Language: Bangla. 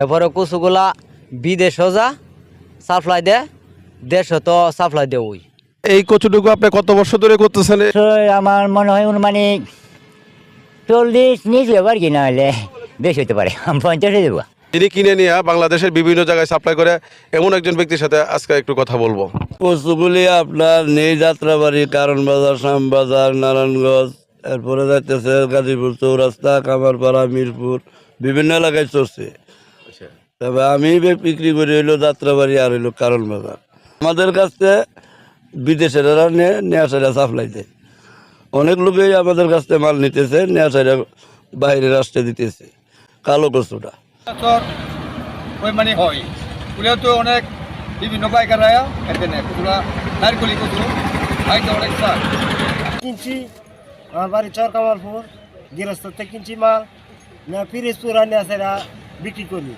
এরপরে কচুগুলা বিদেশও যা সাপ্লাই দেয়, দেশও তো সাপ্লাই দেয় ওই। এই কচুটুকু আপনি কত বছর ধরে করতেছেন? তো আমার মনে হয় অনুমানিক 40 নিচে আর কি, না হলে বেশি হতে পারে, আমি 50 দেবো। যিনি কিনে নিয়ে বাংলাদেশের বিভিন্ন জায়গায় সাপ্লাই করে এমন একজন ব্যক্তির সাথে আজকে একটু কথা বলবো। কচুগুলি আপনার নেই যাত্রাবাড়ি, কারণ বাজার, শ্যামবাজার, নারায়ণগঞ্জ, এরপরে যাইতেছে গাজীপুর চৌরাস্তা, কামারপাড়া, মিরপুর, বিভিন্ন এলাকায় চলছে। তবে আমি বিক্রি করি হইলো যাত্রাবাড়ি আর হইলো কারণ বাজার। আমাদের কাছে বিদেশেরা নেয়া সাইডা সাপ্লাই দেয়। অনেক লোকেই আমাদের কাছ থেকে মাল নিতেছে, নেয়া সাইডা বাইরে রাষ্ট্রে দিতেছে কালো কচুটা। ওই মানে হয় পুলিয়া তো অনেক বিভিন্ন পাইকাররা এখানে কচুরা নারকলি কচু খাইতে অনেক স্বাদ। কিনছি আমার বাড়ি চর কামালপুর, গৃহস্থ থেকে কিনছি মাল, না পিরিজপুর আনিয়া সেরা বিক্রি করি।